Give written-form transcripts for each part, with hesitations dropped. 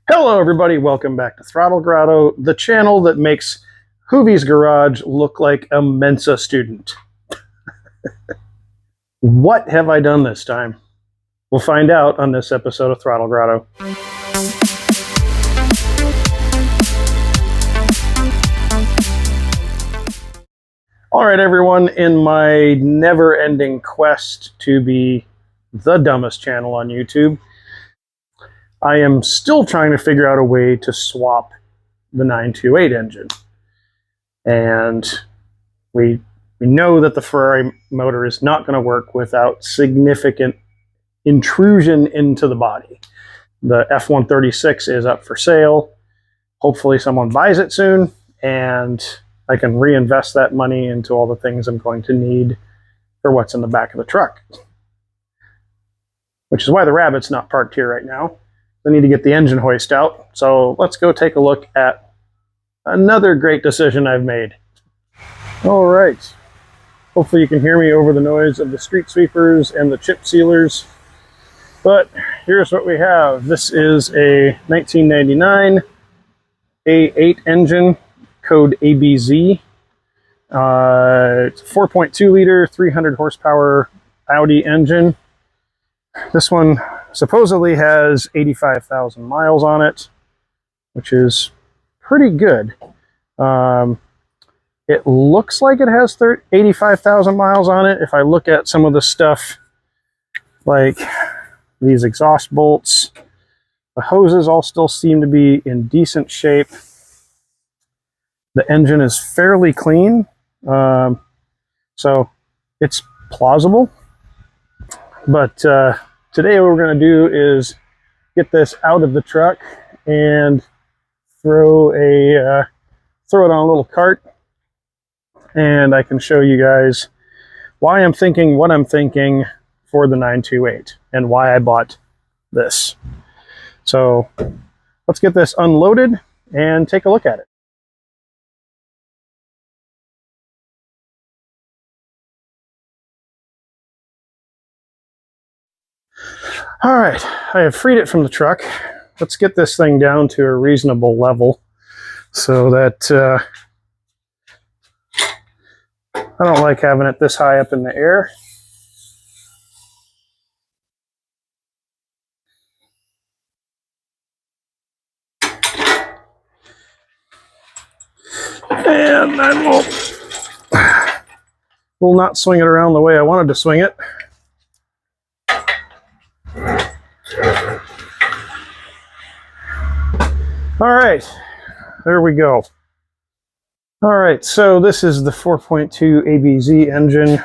Hello everybody, welcome back to Throttle Grotto, the channel that makes Hoovie's Garage look like a Mensa student. What have I done this time? We'll find out on this episode of Throttle Grotto. Alright everyone, in my never-ending quest to be the dumbest channel on YouTube, I am still trying to figure out a way to swap the 928 engine. And we know that the Ferrari motor is not going to work without significant intrusion into the body. The F-136 is up for sale. Hopefully someone buys it soon, and I can reinvest that money into all the things I'm going to need for what's in the back of the truck. Which is why the Rabbit's not parked here right now. I need to get the engine hoist out. So let's go take a look at another great decision I've made. All right. Hopefully you can hear me over the noise of the street sweepers and the chip sealers. But here's what we have. This is a 1999 A8 engine, code ABZ. It's a 4.2 liter, 300 horsepower Audi engine. This one supposedly has 85,000 miles on it, which is pretty good. It looks like it has 85,000 miles on it. If I look at some of the stuff, like these exhaust bolts, the hoses all still seem to be in decent shape. The engine is fairly clean, so it's plausible. But today what we're going to do is get this out of the truck and throw it on a little cart, and I can show you guys why I'm thinking what I'm thinking for the 928 and why I bought this. So let's get this unloaded and take a look at it. All right, I have freed it from the truck. Let's get this thing down to a reasonable level so that I don't like having it this high up in the air. And then we'll not swing it around the way I wanted to swing it. All right, there we go. All right, so this is the 4.2 ABZ engine.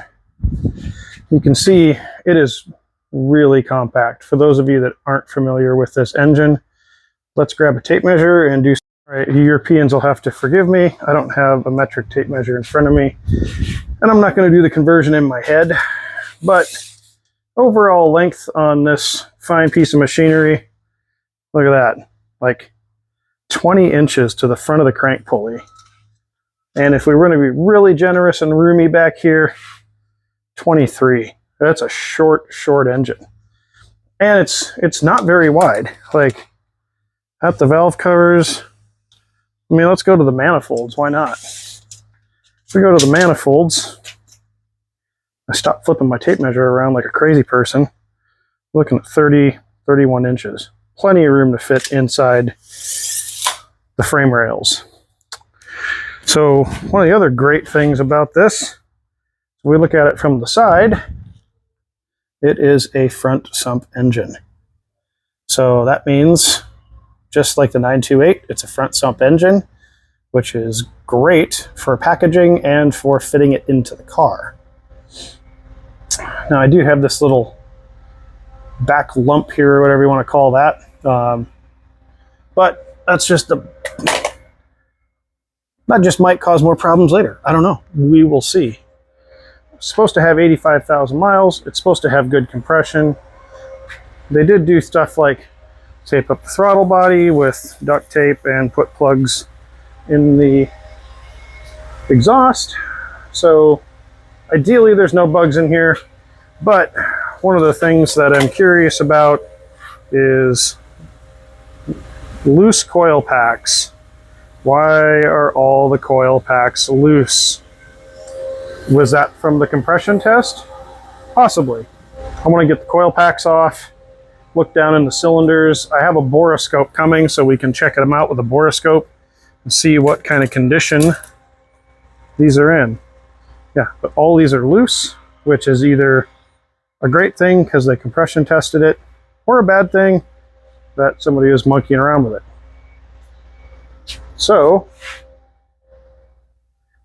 You can see it is really compact. For those of you that aren't familiar with this engine, let's grab a tape measure and do. All right, you Europeans will have to forgive me. I don't have a metric tape measure in front of me, and I'm not going to do the conversion in my head, but overall length on this fine piece of machinery, look at that, like 20 inches to the front of the crank pulley. And if we were going to be really generous and roomy back here, 23. That's a short engine. And it's not very wide. Like, at the valve covers, I mean, let's go to the manifolds. Why not? If we go to the manifolds, I stopped flipping my tape measure around like a crazy person. Looking at 31 inches. Plenty of room to fit inside the frame rails. So one of the other great things about this, we look at it from the side, it is a front sump engine. So that means, just like the 928, it's a front sump engine, which is great for packaging and for fitting it into the car. Now I do have this little back lump here, or whatever you want to call that, but that's just that just might cause more problems later. I don't know. We will see. It's supposed to have 85,000 miles. It's supposed to have good compression. They did do stuff like tape up the throttle body with duct tape and put plugs in the exhaust. So ideally there's no bugs in here, but one of the things that I'm curious about is Loose coil packs. Why are all the coil packs loose? Was that from the compression test? Possibly. I want to get the coil packs off, look down in the cylinders. I have a borescope coming so we can check them out with a borescope and see what kind of condition these are in. Yeah, but all these are loose, which is either a great thing because they compression tested it, or a bad thing that somebody is monkeying around with it. So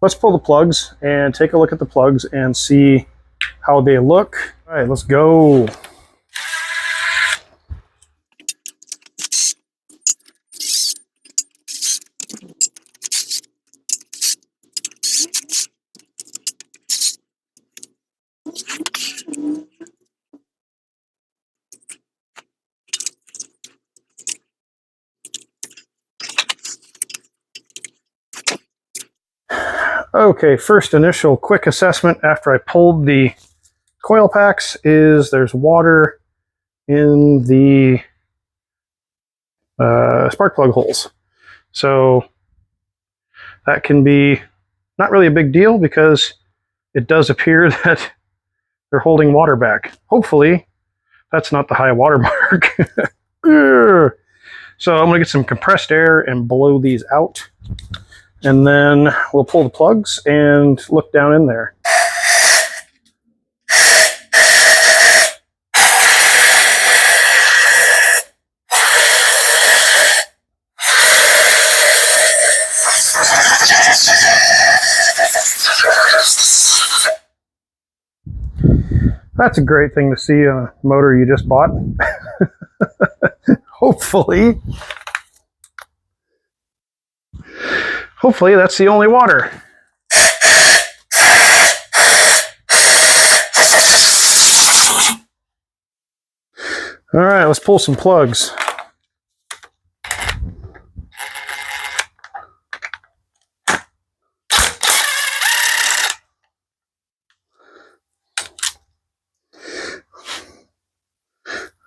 let's pull the plugs and take a look at the plugs and see how they look. All right, let's go. Okay, first initial quick assessment after I pulled the coil packs is there's water in the spark plug holes. So that can be not really a big deal because it does appear that they're holding water back. Hopefully that's not the high water mark. So I'm going to get some compressed air and blow these out. And then we'll pull the plugs and look down in there. That's a great thing to see on a motor you just bought. Hopefully that's the only water. All right, let's pull some plugs.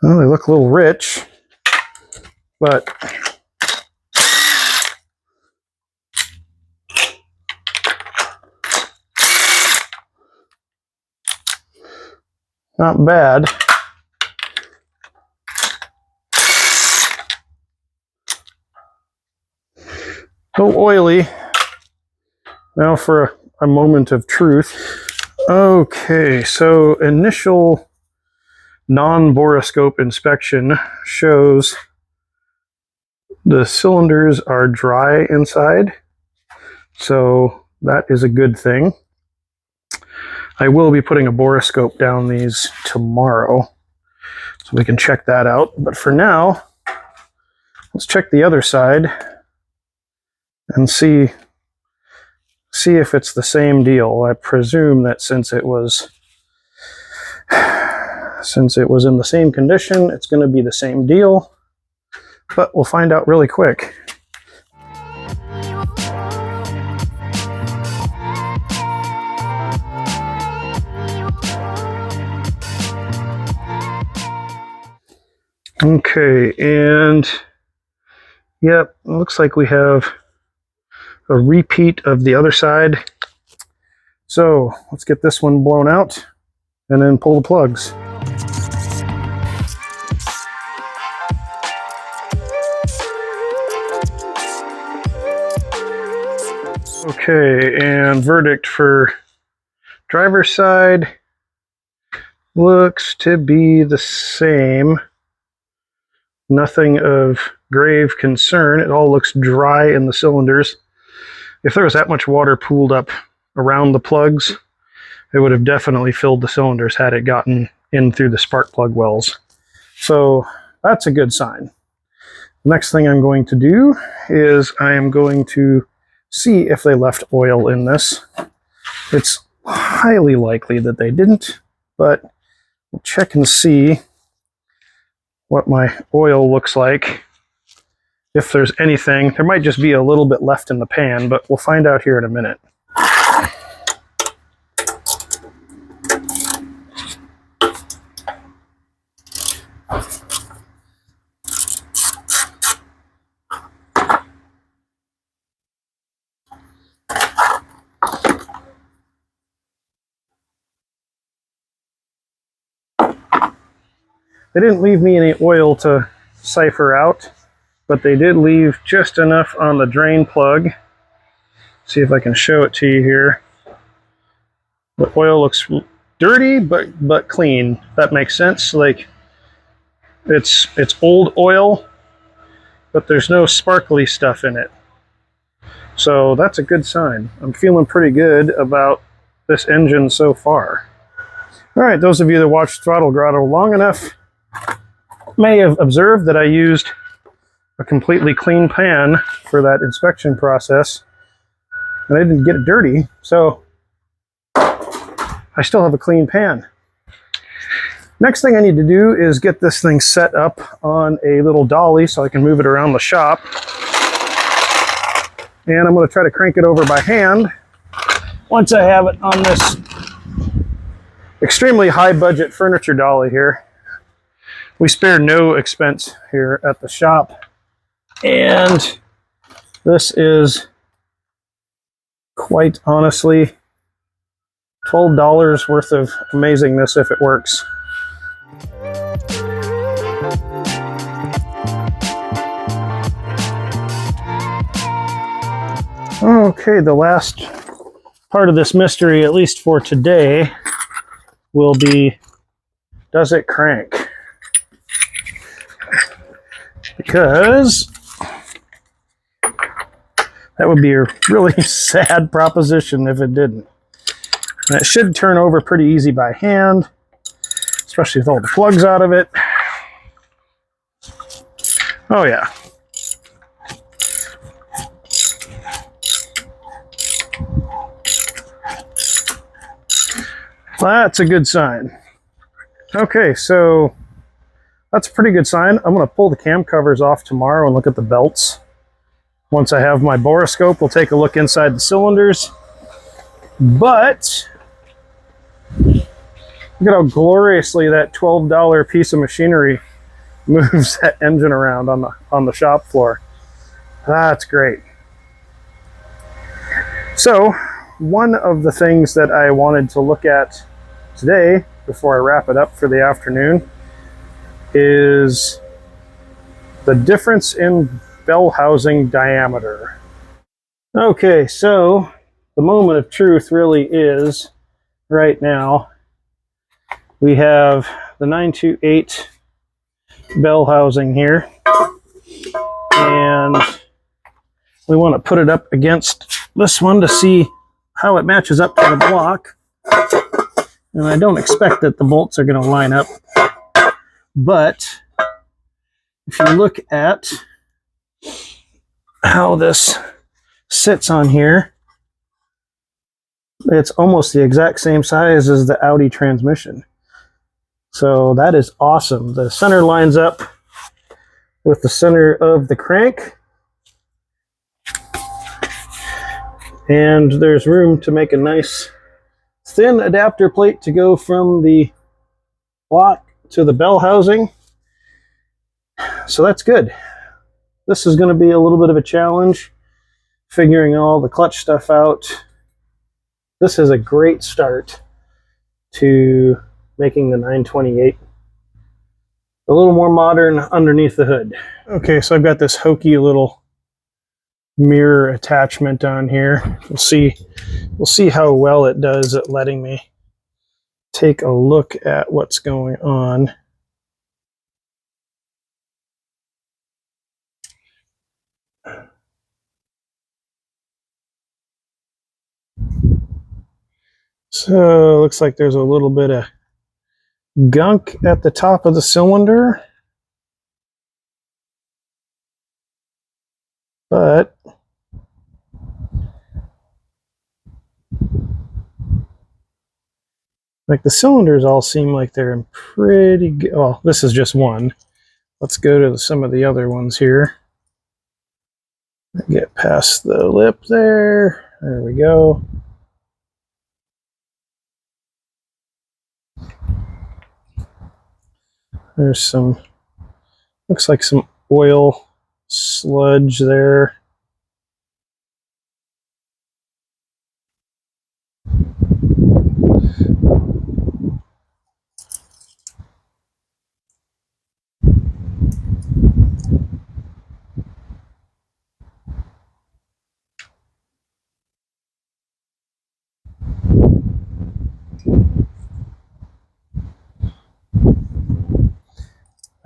Well, they look a little rich, but not bad. So oily. Now for a moment of truth. Okay, so initial non-borescope inspection shows the cylinders are dry inside, so that is a good thing. I will be putting a borescope down these tomorrow, so we can check that out. But for now, let's check the other side and see if it's the same deal. I presume that since it was in the same condition, it's going to be the same deal, but we'll find out really quick. Okay, and yep, looks like we have a repeat of the other side. So let's get this one blown out and then pull the plugs. Okay, and verdict for driver's side looks to be the same. Nothing of grave concern. It all looks dry in the cylinders. If there was that much water pooled up around the plugs, it would have definitely filled the cylinders had it gotten in through the spark plug wells. So that's a good sign. Next thing I'm going to do is I am going to see if they left oil in this. It's highly likely that they didn't, but we'll check and see what my oil looks like. If there's anything, there might just be a little bit left in the pan, but we'll find out here in a minute. They didn't leave me any oil to siphon out, but they did leave just enough on the drain plug. See if I can show it to you here. The oil looks dirty, but clean. That makes sense. Like it's old oil, but there's no sparkly stuff in it. So that's a good sign. I'm feeling pretty good about this engine so far. All right, those of you that watched Throttle Grotto long enough may have observed that I used a completely clean pan for that inspection process, and I didn't get it dirty, so I still have a clean pan. Next thing I need to do is get this thing set up on a little dolly so I can move it around the shop. And I'm going to try to crank it over by hand once I have it on this extremely high budget furniture dolly here. We spare no expense here at the shop. And this is quite honestly $12 worth of amazingness if it works. Okay, the last part of this mystery, at least for today, will be, does it crank? Because that would be a really sad proposition if it didn't. And it should turn over pretty easy by hand, especially with all the plugs out of it. Oh yeah. That's a good sign. Okay, so that's a pretty good sign. I'm going to pull the cam covers off tomorrow and look at the belts. Once I have my borescope, we'll take a look inside the cylinders. But look at how gloriously that $12 piece of machinery moves that engine around on the shop floor. That's great. So one of the things that I wanted to look at today before I wrap it up for the afternoon is the difference in bell housing diameter. Okay, so the moment of truth really is right now. We have the 928 bell housing here, and we want to put it up against this one to see how it matches up to the block. And I don't expect that the bolts are going to line up, but if you look at how this sits on here, it's almost the exact same size as the Audi transmission. So that is awesome. The center lines up with the center of the crank, and there's room to make a nice thin adapter plate to go from the block to the bell housing. So that's good. This is going to be a little bit of a challenge, figuring all the clutch stuff out. This is a great start to making the 928 a little more modern underneath the hood. Okay, so I've got this hokey little mirror attachment on here. We'll see how well it does at letting me take a look at what's going on. So it looks like there's a little bit of gunk at the top of the cylinder, but like the cylinders all seem like they're in pretty good. Well, this is just one. Let's go to some of the other ones here. Get past the lip there. There we go. There's some, looks like some oil sludge there.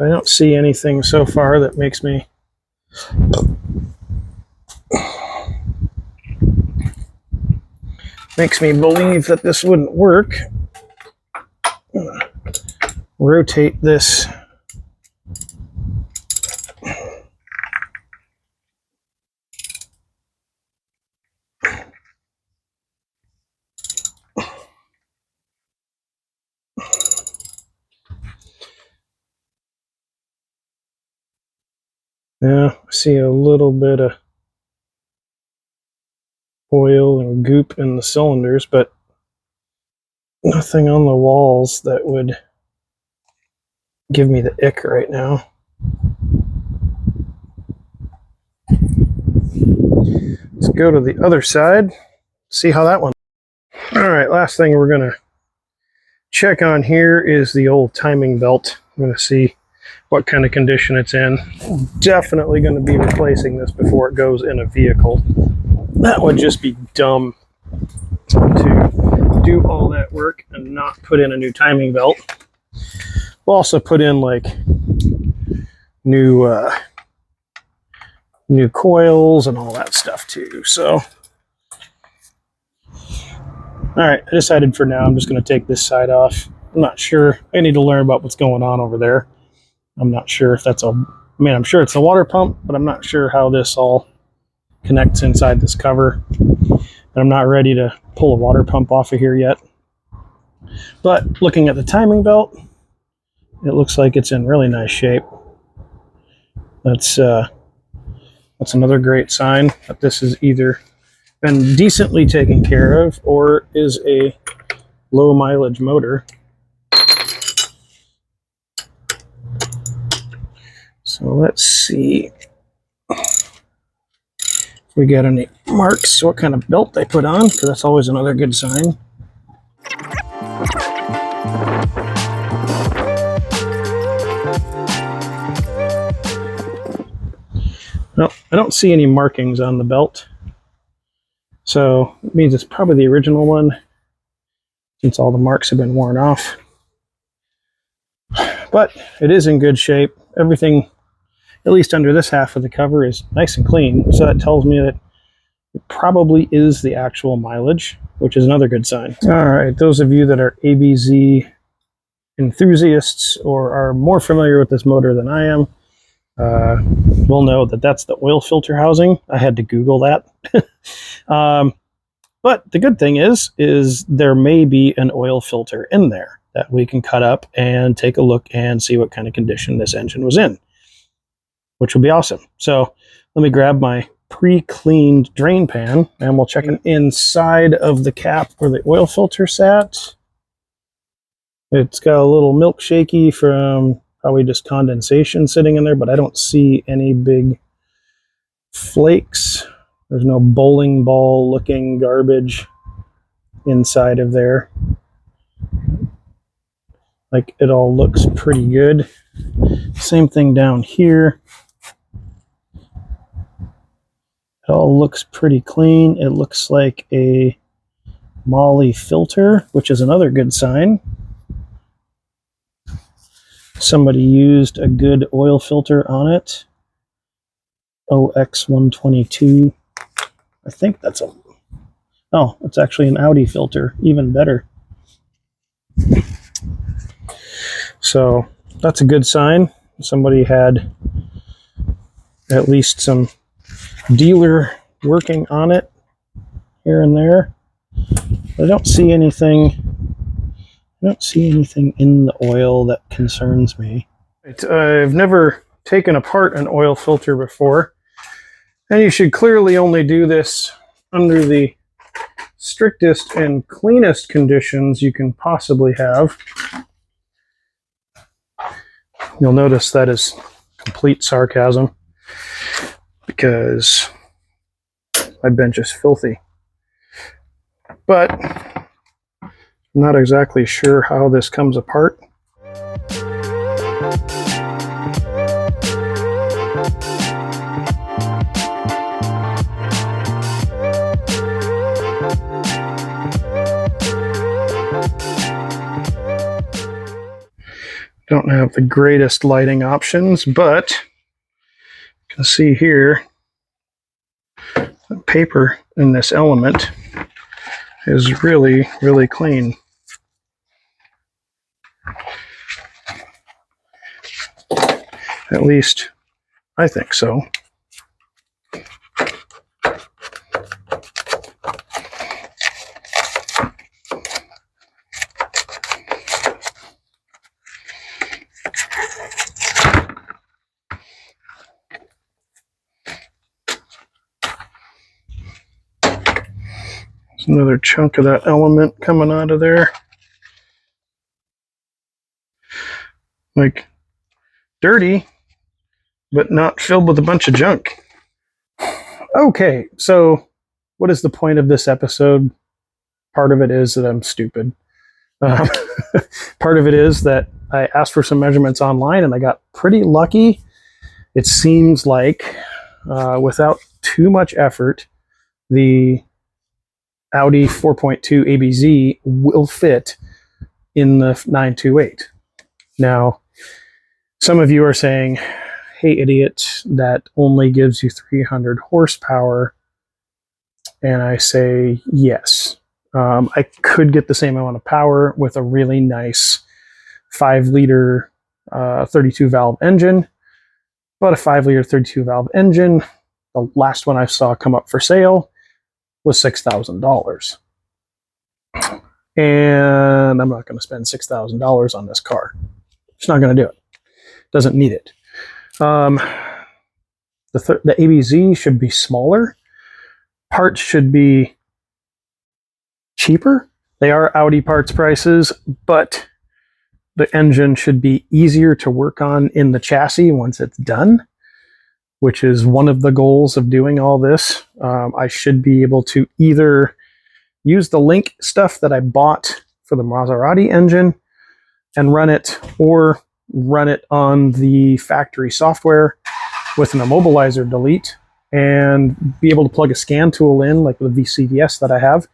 I don't see anything so far that makes me believe that this wouldn't work. Rotate this I see a little bit of oil and goop in the cylinders, but nothing on the walls that would give me the ick right now. Let's go to the other side, see how that one. All right, last thing we're going to check on here is the old timing belt. I'm going to see what kind of condition it's in. Definitely going to be replacing this before it goes in a vehicle. That would just be dumb to do all that work and not put in a new timing belt. We'll also put in like new coils and all that stuff too. So, all right, I decided for now I'm just going to take this side off. I'm not sure. I need to learn about what's going on over there. I'm not sure if that's I'm sure it's a water pump, but I'm not sure how this all connects inside this cover. And I'm not ready to pull a water pump off of here yet. But looking at the timing belt, it looks like it's in really nice shape. That's another great sign that this has either been decently taken care of or is a low mileage motor. So let's see if we get any marks, what kind of belt they put on, because that's always another good sign. Well, I don't see any markings on the belt, so it means it's probably the original one, since all the marks have been worn off. But it is in good shape. Everything, at least under this half of the cover, is nice and clean, so that tells me that it probably is the actual mileage, which is another good sign. All right, those of you that are ABZ enthusiasts or are more familiar with this motor than I am will know that that's the oil filter housing. I had to Google that. But the good thing is there may be an oil filter in there that we can cut up and take a look and see what kind of condition this engine was in, which will be awesome. So let me grab my pre-cleaned drain pan and we'll check it inside of the cap where the oil filter sat. It's got a little milkshakey from probably just condensation sitting in there, but I don't see any big flakes. There's no bowling ball looking garbage inside of there. Like, it all looks pretty good. Same thing down here. It all looks pretty clean. It looks like a Molly filter, which is another good sign. Somebody used a good oil filter on it. OX122. I think that's oh, it's actually an Audi filter. Even better. So that's a good sign. Somebody had at least some dealer working on it here and there. I don't see anything. I don't see anything in the oil that concerns me. I've never taken apart an oil filter before, and you should clearly only do this under the strictest and cleanest conditions you can possibly have. You'll notice that is complete sarcasm because my bench is filthy. But I'm not exactly sure how this comes apart. Don't have Not the greatest lighting options, but you can see here the paper in this element is really, really clean. At least I think so. There's another chunk of that element coming out of there. Like, dirty, but not filled with a bunch of junk. Okay, so what is the point of this episode? Part of it is that I'm stupid. Part of it is that I asked for some measurements online and I got pretty lucky. It seems like without too much effort, the Audi 4.2 ABZ will fit in the 928. Now, some of you are saying, hey, idiot, that only gives you 300 horsepower. And I say, yes. I could get the same amount of power with a really nice 5-liter 32-valve engine. But a 5-liter 32-valve engine, the last one I saw come up for sale, was $6,000. And I'm not going to spend $6,000 on this car. Just not going to do it. Doesn't need it. The ABZ should be smaller. Parts should be cheaper. They are Audi parts prices, but the engine should be easier to work on in the chassis once it's done, which is one of the goals of doing all this. I should be able to either use the Link stuff that I bought for the Maserati engine and run it, or run it on the factory software with an immobilizer delete and be able to plug a scan tool in, like the VCDS that I have,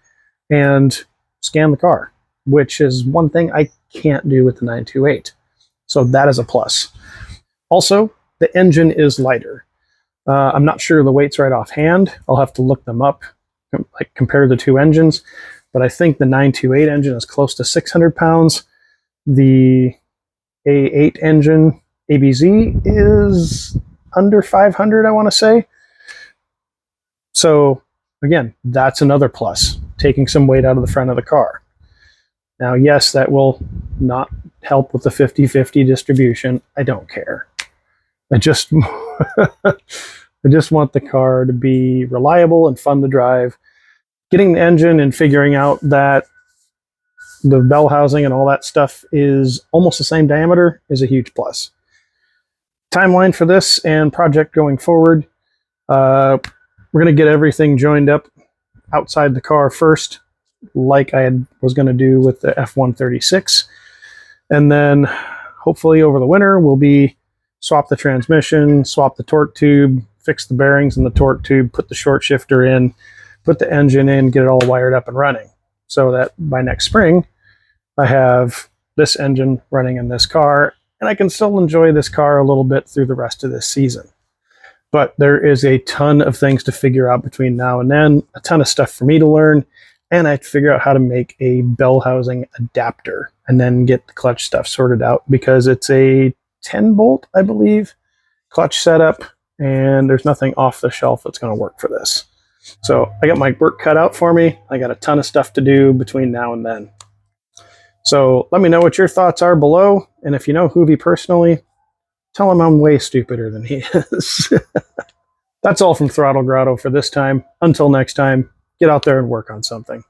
and scan the car, which is one thing I can't do with the 928. So that is a plus. Also, the engine is lighter. I'm not sure the weights right offhand. I'll have to look them up, like compare the two engines. But I think the 928 engine is close to 600 pounds. The A8 engine, ABZ, is under 500, I want to say. So again, that's another plus, taking some weight out of the front of the car. Now, yes, that will not help with the 50-50 distribution. I don't care. I just want the car to be reliable and fun to drive. Getting the engine and figuring out that the bell housing and all that stuff is almost the same diameter is a huge plus. Timeline for this and project going forward. We're going to get everything joined up outside the car first, like I was going to do with the F-136. And then hopefully over the winter we'll be swap the transmission, swap the torque tube, fix the bearings in the torque tube, put the short shifter in, put the engine in, get it all wired up and running, so that by next spring I have this engine running in this car, and I can still enjoy this car a little bit through the rest of this season. But there is a ton of things to figure out between now and then, a ton of stuff for me to learn, and I have to figure out how to make a bell housing adapter and then get the clutch stuff sorted out, because it's a 10-bolt, I believe, clutch setup, and there's nothing off the shelf that's going to work for this. So I got my work cut out for me. I got a ton of stuff to do between now and then. So let me know what your thoughts are below, and if you know Hoovy personally, tell him I'm way stupider than he is. That's all from Throttle Grotto for this time. Until next time, get out there and work on something.